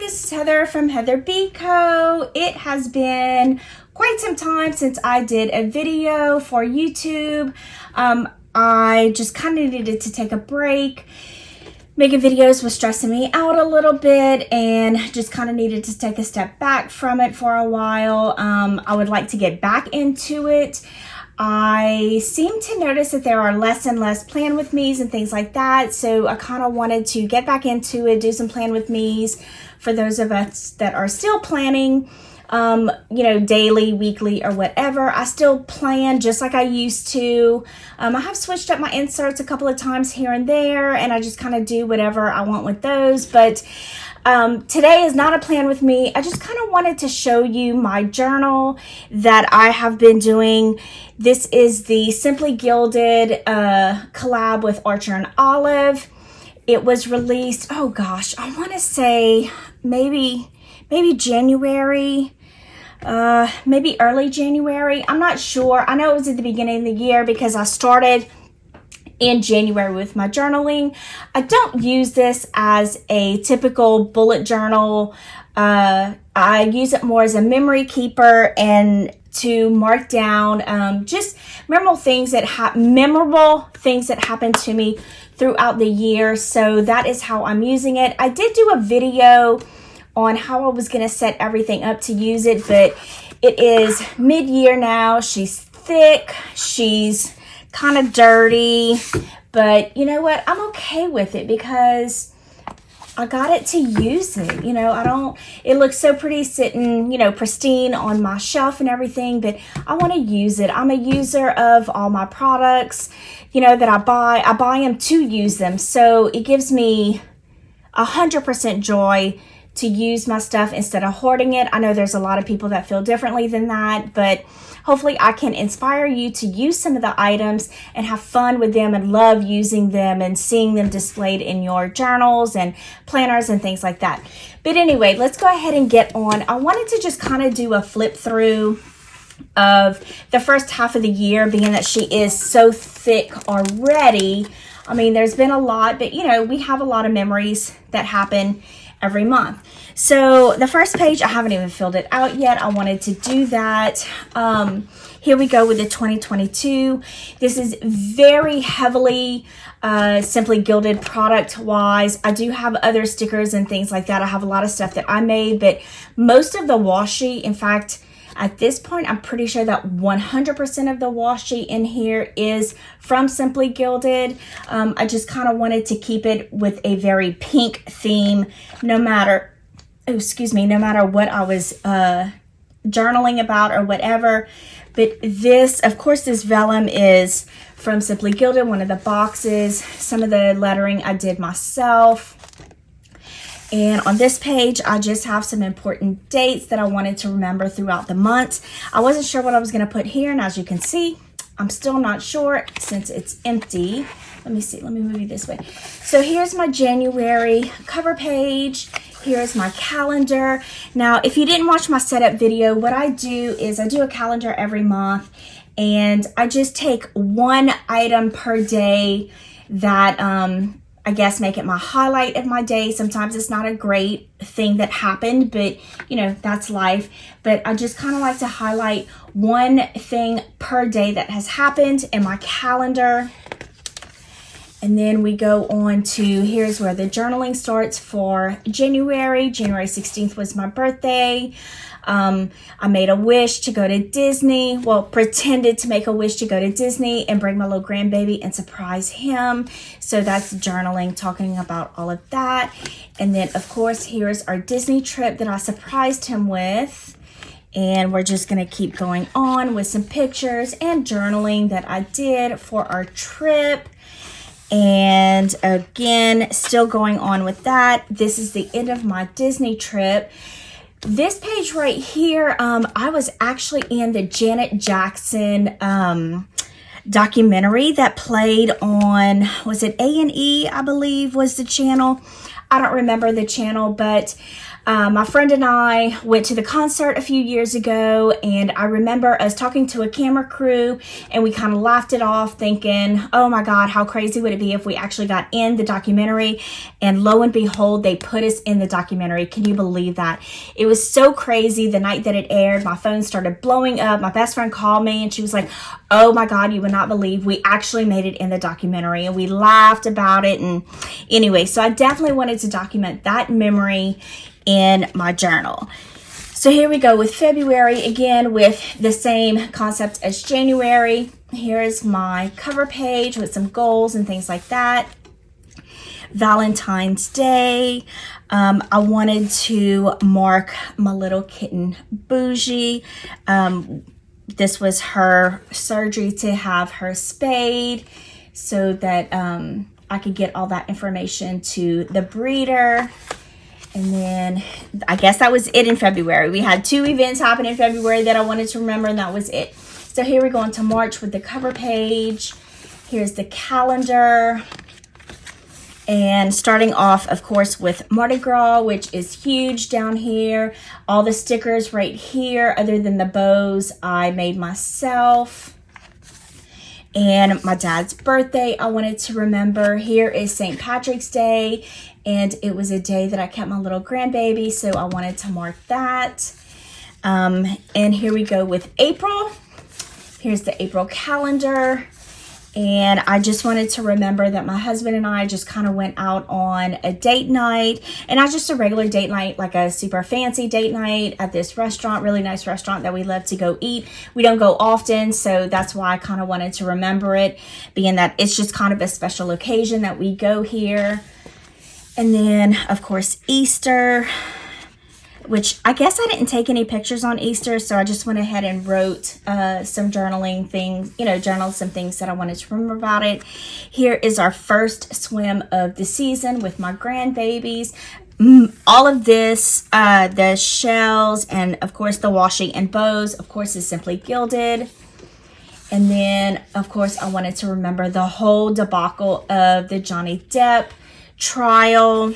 this is Heather from HeatherBCo. It has been quite some time since I did a video for YouTube. I just kind of needed to take a break. Making videos was stressing me out a little bit and just kind of needed to take a step back from it for a while. I would like to get back into it. I seem to notice that there are less and less plan with me's and things like that. So I kind of wanted to get back into it, do some plan with me's for those of us that are still planning, daily, weekly, or whatever. I still plan just like I used to. I have switched up my inserts a couple of times here and there, and I just kind of do whatever I want with those. But today is not a plan with me. I just kind of wanted to show you my journal that I have been doing. This is the Simply Gilded collab with Archer and Olive. It was released, oh gosh, I want to say maybe January, maybe early January. I'm not sure. I know it was at the beginning of the year because I started in January with my journaling. I don't use this as a typical bullet journal. I use it more as a memory keeper and to mark down just memorable things that happened to me throughout the year. So that is how I'm using it. I did do a video on how I was going to set everything up to use it, but it is mid-year now. She's thick. She's kind of dirty, but you know what? I'm okay with it because I got it to use it. It looks so pretty sitting, pristine on my shelf and everything, but I want to use it. I'm a user of all my products, that I buy. I buy them to use them. So it gives me 100% joy to use my stuff instead of hoarding it. I know there's a lot of people that feel differently than that, but hopefully I can inspire you to use some of the items and have fun with them and love using them and seeing them displayed in your journals and planners and things like that. But anyway, let's go ahead and get on. I wanted to just kind of do a flip through of the first half of the year, being that she is so thick already. I mean, there's been a lot, but we have a lot of memories that happen every month. So the first page, I haven't even filled it out yet. I wanted to do that. Here we go with the 2022. This is very heavily Simply Gilded product wise. I do have other stickers and things like that. I have a lot of stuff that I made, but most of the washi, in fact, at this point, I'm pretty sure that 100% of the washi in here is from Simply Gilded. I just kind of wanted to keep it with a very pink theme, no matter what I was journaling about or whatever. But this, of course, this vellum is from Simply Gilded, one of the boxes. Some of the lettering I did myself. And on this page, I just have some important dates that I wanted to remember throughout the month. I wasn't sure what I was going to put here, and as you can see, I'm still not sure since it's empty. Let me see. Let me move you this way. So here's my January cover page. Here's my calendar. Now, if you didn't watch my setup video, what I do is I do a calendar every month, and I just take one item per day that I guess make it my highlight of my day. Sometimes it's not a great thing that happened, but that's life. But I just kind of like to highlight one thing per day that has happened in my calendar. And then we go on to, here's where the journaling starts for January. January 16th was my birthday. I made a wish to go to Disney. Well, pretended to make a wish to go to Disney and bring my little grandbaby and surprise him. So that's journaling, talking about all of that. And then, of course, here's our Disney trip that I surprised him with. And we're just going to keep going on with some pictures and journaling that I did for our trip. And again, still going on with that. This is the end of my Disney trip. This page right here, I was actually in the Janet Jackson documentary that played on, was it A&E, I believe was the channel. I don't remember the channel, but My friend and I went to the concert a few years ago, and I remember us talking to a camera crew, and we kind of laughed it off thinking, oh my God, how crazy would it be if we actually got in the documentary? And lo and behold, they put us in the documentary. Can you believe that? It was so crazy. The night that it aired, my phone started blowing up. My best friend called me and she was like, oh my God, you would not believe we actually made it in the documentary. And we laughed about it. And anyway, so I definitely wanted to document that memory in my journal. So here we go with February, again with the same concept as January. Here is my cover page with some goals and things like that. Valentine's Day. I wanted to mark my little kitten Bougie. This was her surgery to have her spayed so that I could get all that information to the breeder. And then I guess that was it in February. We had 2 events happen in February that I wanted to remember, and that was it. So here we go into March with the cover page. Here's the calendar. And starting off, of course, with Mardi Gras, which is huge down here. All the stickers right here, other than the bows, I made myself. And my dad's birthday, I wanted to remember. Here is St. Patrick's Day. And it was a day that I kept my little grandbaby, so I wanted to mark that. And here we go with April. Here's the April calendar. And I just wanted to remember that my husband and I just kind of went out on a date night. And not just a regular date night, like a super fancy date night at this restaurant, really nice restaurant that we love to go eat. We don't go often, so that's why I kind of wanted to remember it, being that it's just kind of a special occasion that we go here. And then, of course, Easter, which I guess I didn't take any pictures on Easter, so I just went ahead and wrote some journaling things, journaled some things that I wanted to remember about it. Here is our first swim of the season with my grandbabies. All of this, the shells, and of course the washi and bows, of course, is simply Gilded. And then, of course, I wanted to remember the whole debacle of the Johnny Depp trial.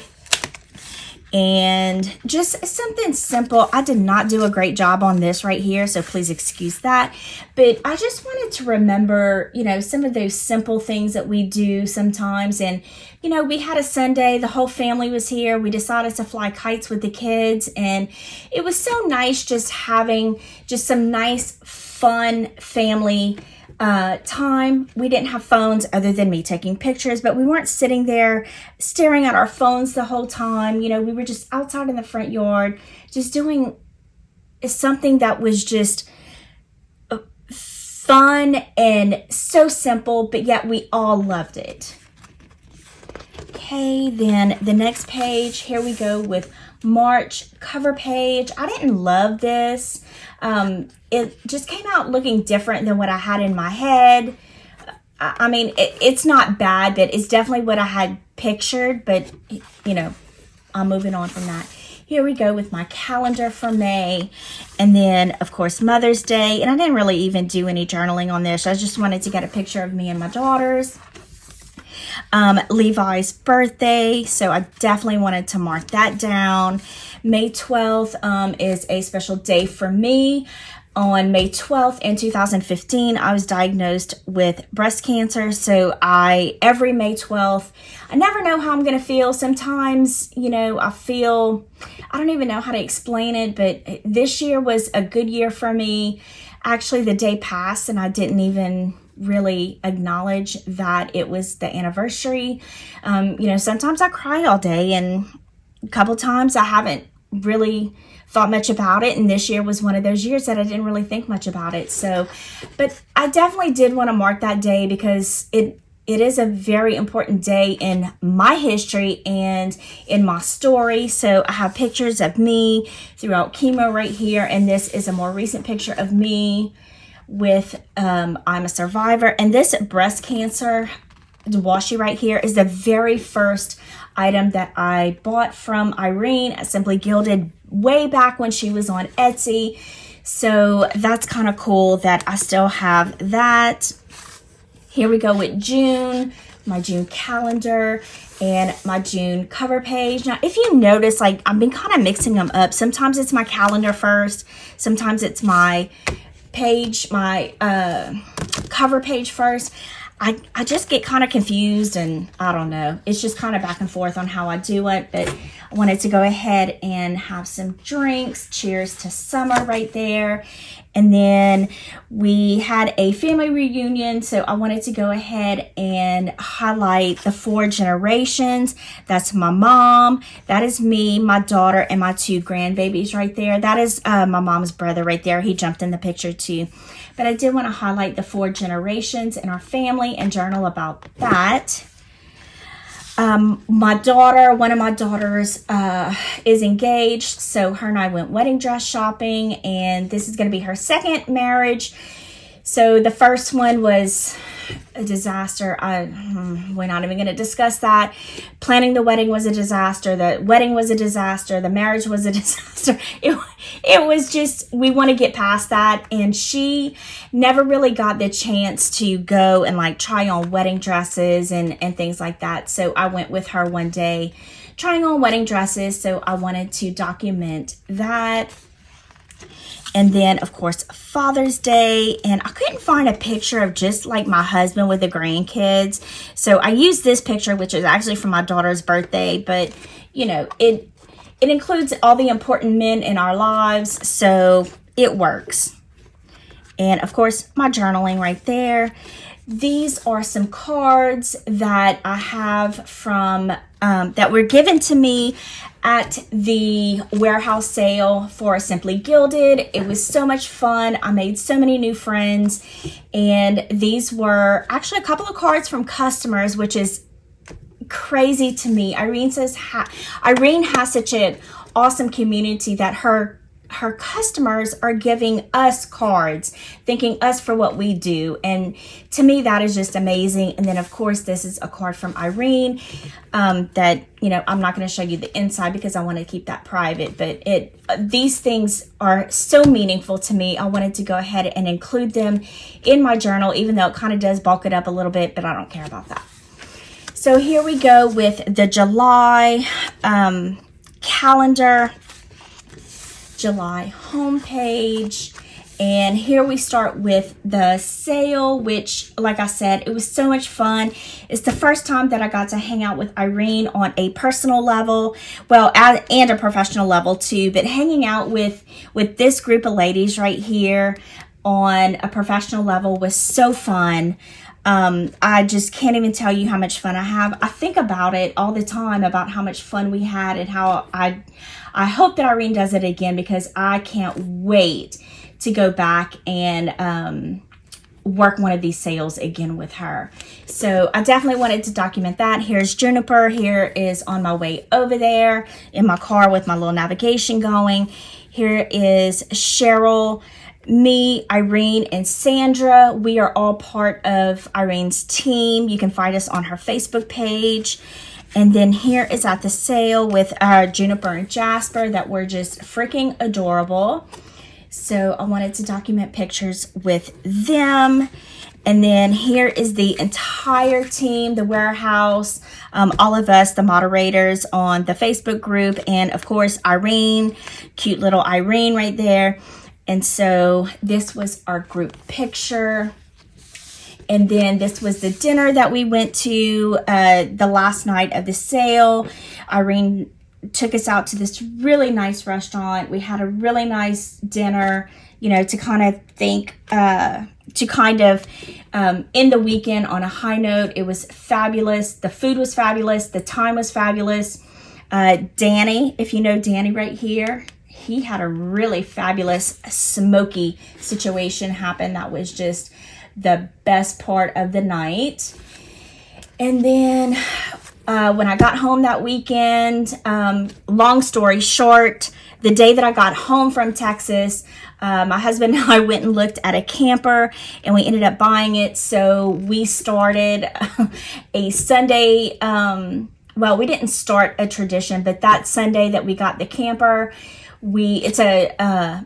And just something simple. I did not do a great job on this right here, so please excuse that. But I just wanted to remember, some of those simple things that we do sometimes. And, we had a Sunday, the whole family was here. We decided to fly kites with the kids. And it was so nice just having just some nice, fun family time. We didn't have phones other than me taking pictures, but we weren't sitting there staring at our phones the whole time. We were just outside in the front yard, just doing something that was just fun and so simple, but yet we all loved it. Okay, then the next page, here we go with March cover page. I didn't love this. It just came out looking different than what I had in my head. I mean, it's not bad, but it's definitely what I had pictured, but I'm moving on from that. Here we go with my calendar for May, and then of course Mother's Day. And I didn't really even do any journaling on this. I just wanted to get a picture of me and my daughters. Levi's birthday, so I definitely wanted to mark that down. May 12th is a special day for me. On May 12th in 2015, I was diagnosed with breast cancer. So every May 12th, I never know how I'm going to feel. Sometimes, I feel, I don't even know how to explain it, but this year was a good year for me. Actually, the day passed and I didn't even really acknowledge that it was the anniversary. Sometimes I cry all day, and a couple times I haven't really thought much about it, and this year was one of those years that I didn't really think much about it. So, but I definitely did want to mark that day because it is a very important day in my history and in my story. So I have pictures of me throughout chemo right here, and this is a more recent picture of me with I'm a survivor. And this breast cancer washi right here is the very first item that I bought from Irene at Simply Gilded way back when she was on Etsy. So that's kind of cool that I still have that. Here we go with June. my June calendar, and my June cover page. Now, if you notice, like, I've been kind of mixing them up. Sometimes it's my calendar first. Sometimes it's my page, my cover page first. I just get kind of confused, and I don't know. It's just kind of back and forth on how I do it, but I wanted to go ahead and have some drinks. Cheers to summer right there. And then we had a family reunion, so I wanted to go ahead and highlight the 4 generations. That's my mom, that is me, my daughter, and my 2 grandbabies right there. That is my mom's brother right there. He jumped in the picture too. But I did want to highlight the 4 generations in our family and journal about that. My daughter, one of my daughters is engaged, so her and I went wedding dress shopping, and this is going to be her 2nd marriage. So the first one was a disaster. We're not even going to discuss that. Planning the wedding was a disaster. The wedding was a disaster. The marriage was a disaster. It was just, we want to get past that. And she never really got the chance to go and like try on wedding dresses and things like that. So I went with her one day trying on wedding dresses. So I wanted to document that. And then, of course, Father's Day. And I couldn't find a picture of just like my husband with the grandkids. So I used this picture, which is actually from my daughter's birthday. But, you know, it includes all the important men in our lives. So it works. And, of course, my journaling right there. These are some cards that I have from, that were given to me at the warehouse sale for Simply Gilded. It was so much fun. I made so many new friends, and these were actually a couple of cards from customers, which is crazy to me. Irene says, Irene has such an awesome community that her customers are giving us cards, thanking us for what we do. And to me, that is just amazing. And then, of course, this is a card from Irene that, you know, I'm not going to show you the inside because I want to keep that private. But these things are so meaningful to me. I wanted to go ahead and include them in my journal, even though it kind of does bulk it up a little bit, but I don't care about that. So here we go with the July calendar. July homepage, and here we start with the sale, which, like I said, it was so much fun. It's the first time that I got to hang out with Irene on a personal level, well, and a professional level too, but hanging out with this group of ladies right here on a professional level was so fun. I just can't even tell you how much fun I have. I think about it all the time, about how much fun we had, and how I hope that Irene does it again, because I can't wait to go back and work one of these sales again with her. So I definitely wanted to document that. Here's Juniper. Here is on my way over there in my car with my little navigation going. Here is Cheryl, me, Irene, and Sandra. We are all part of Irene's team. You can find us on her Facebook page. And then here is at the sale with Juniper and Jasper that were just freaking adorable. So I wanted to document pictures with them. And then here is the entire team, the warehouse, all of us, the moderators on the Facebook group. And of course, Irene, cute little Irene right there. And so this was our group picture. And then this was the dinner that we went to the last night of the sale. Irene took us out to this really nice restaurant. We had a really nice dinner, you know, to kind of think, end the weekend on a high note. It was fabulous. The food was fabulous. The time was fabulous. Danny, if you know Danny right here, he had a really fabulous smoky situation happen. That was just the best part of the night. And then when I got home that weekend, long story short, the day that I got home from Texas, my husband and I went and looked at a camper, and we ended up buying it. So we started a Sunday, well, we didn't start a tradition, but that Sunday that we got the camper, it's a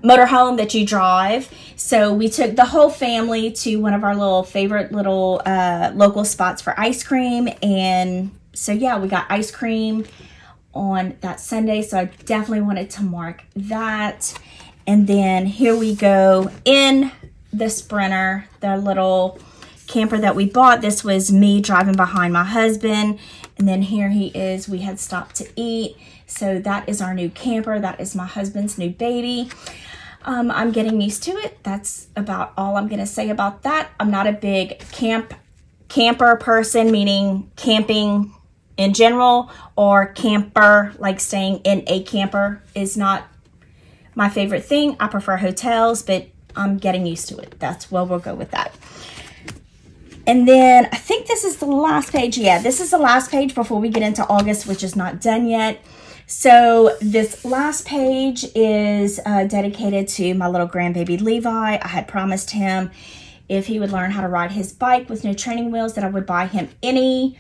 motorhome that you drive. So we took the whole family to one of our little favorite little local spots for ice cream. And so yeah, we got ice cream on that Sunday. So I definitely wanted to mark that. And then here we go in the Sprinter, the little camper that we bought. This was me driving behind my husband. And then here he is. We had stopped to eat. So that is our new camper. That is my husband's new baby. I'm getting used to it. That's about all I'm going to say about that. I'm not a big camper person, meaning camping in general, or camper, like staying in a camper, is not my favorite thing. I prefer hotels, but I'm getting used to it. That's where we'll go with that. And then I think this is the last page. Yeah, this is the last page before we get into August, which is not done yet. So this last page is dedicated to my little grandbaby Levi. I had promised him if he would learn how to ride his bike with no training wheels that I would buy him any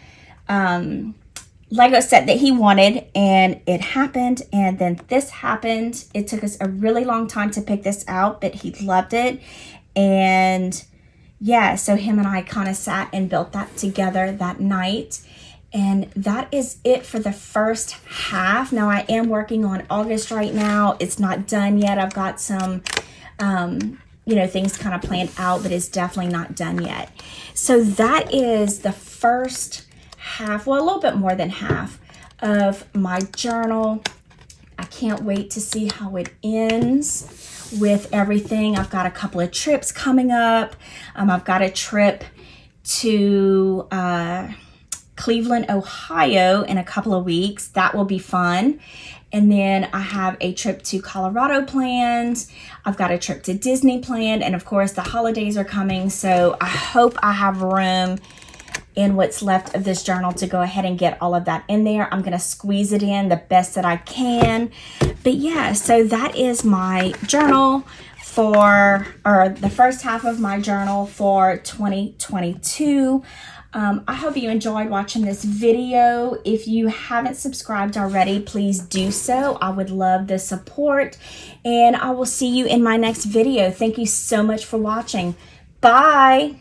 Lego set that he wanted, and it happened. And then this happened. It took us a really long time to pick this out, but he loved it. And yeah, so him and I kind of sat and built that together that night. And that is it for the first half. Now I am working on August right now. It's not done yet. I've got some, things kind of planned out, but it's definitely not done yet. So that is the first half, well, a little bit more than half of my journal. I can't wait to see how it ends with everything. I've got a couple of trips coming up. I've got a trip to Cleveland, Ohio in a couple of weeks. That will be fun. And then I have a trip to Colorado planned. I've got a trip to Disney planned. And of course, the holidays are coming. So I hope I have room in what's left of this journal to go ahead and get all of that in there. I'm going to squeeze it in the best that I can. But yeah, so that is my journal or the first half of my journal for 2022. I hope you enjoyed watching this video. If you haven't subscribed already, please do so. I would love the support, and I will see you in my next video. Thank you so much for watching. Bye.